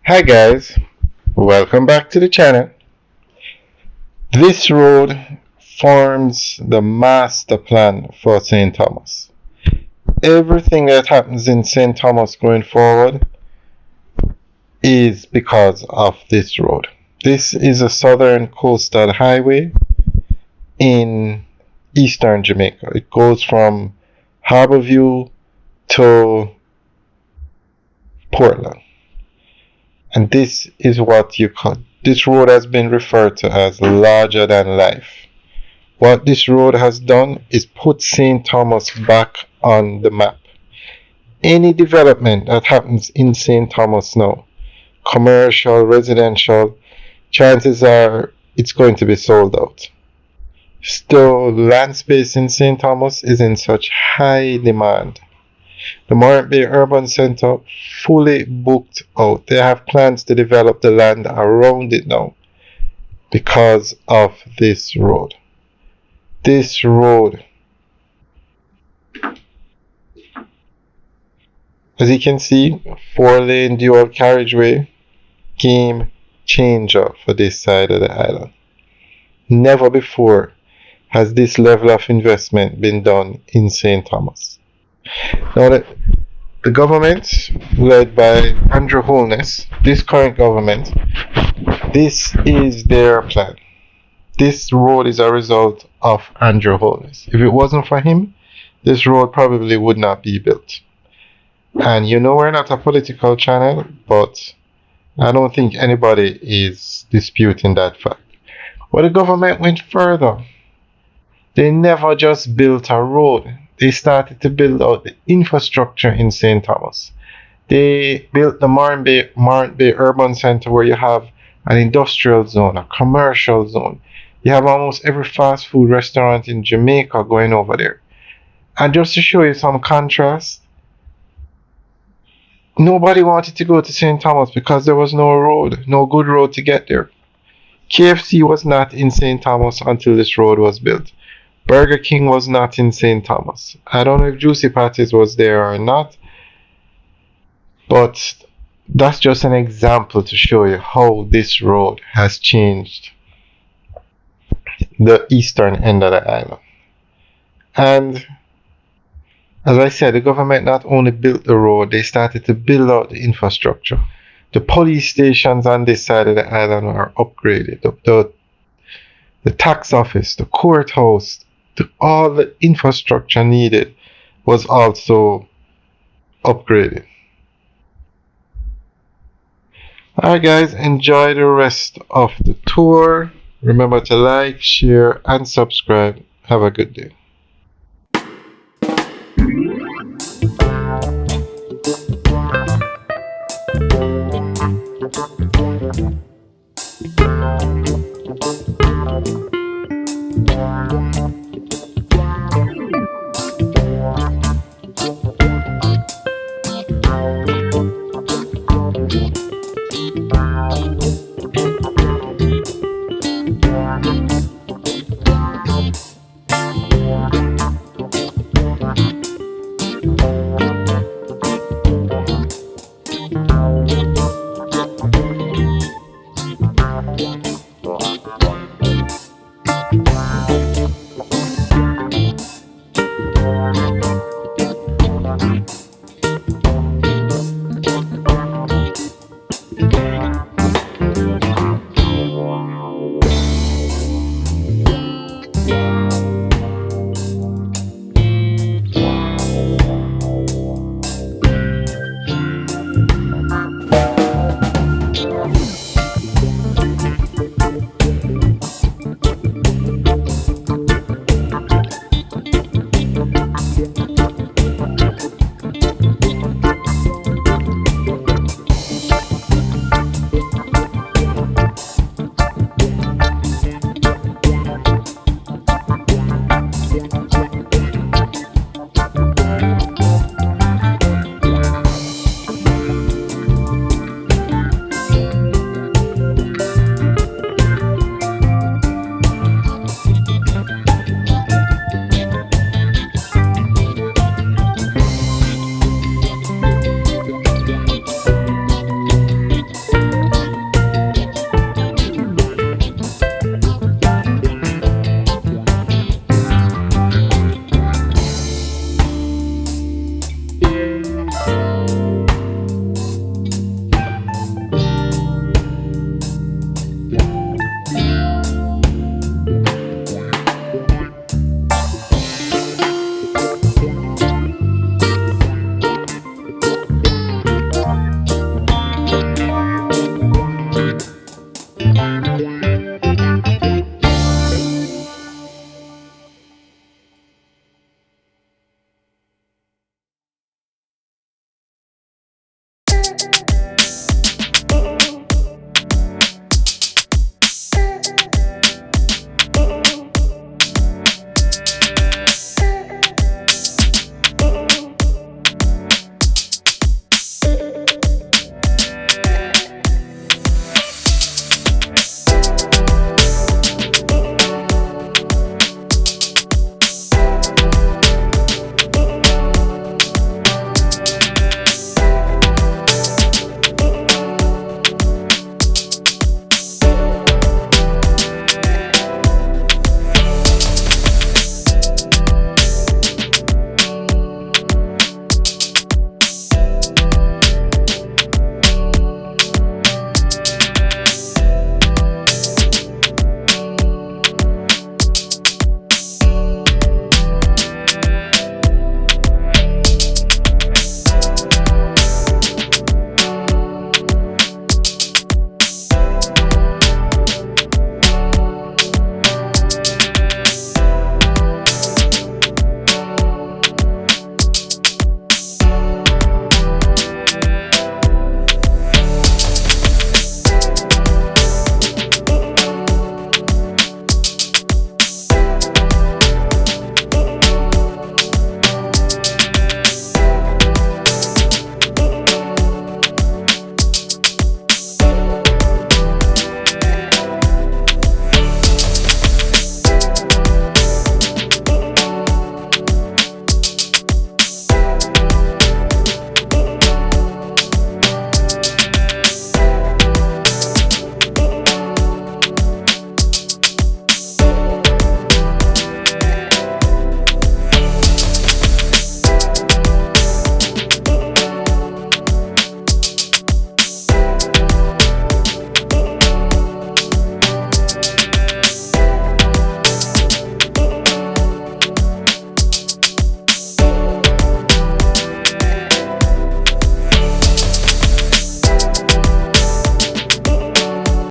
Hi guys, welcome back to the channel. This road forms the master plan for St. Thomas. Everything that happens in St. Thomas going forward is because of this road. This is a Southern Coastal Highway in eastern Jamaica. It goes from Harborview to Portland. And this is what you call this road has been referred to as larger than life. What this road has done is put St. Thomas back on the map. Any development that happens in St. Thomas now, commercial, residential, chances are it's going to be sold out. Still, land space in St. Thomas is in such high demand. The Morant Bay Urban Centre fully booked out. They have plans to develop the land around it now because of this road. This road, as you can see, 4-lane dual carriageway, game changer for this side of the island. Never before has this level of investment been done in St. Thomas. Now, the government, led by Andrew Holness, this current government, this is their plan. This road is a result of Andrew Holness. If it wasn't for him, this road probably would not be built. And you know we're not a political channel, but I don't think anybody is disputing that fact. But the government went further. They never just built a road. They started to build out the infrastructure in St. Thomas. They built the Morant Bay Urban Centre, where you have an industrial zone, a commercial zone. You have almost every fast food restaurant in Jamaica going over there. And just to show you some contrast, nobody wanted to go to St. Thomas because there was no road, no good road to get there. KFC was not in St. Thomas until this road was built. Burger King was not in St. Thomas. I don't know if Juicy Patties was there or not, but that's just an example to show you how this road has changed the eastern end of the island. And as I said, the government not only built the road, they started to build out the infrastructure. The police stations on this side of the island are upgraded. The tax office, the courthouse, all the infrastructure needed was also upgraded. Alright guys, enjoy the rest of the tour. Remember to like, share, and subscribe. Have a good day.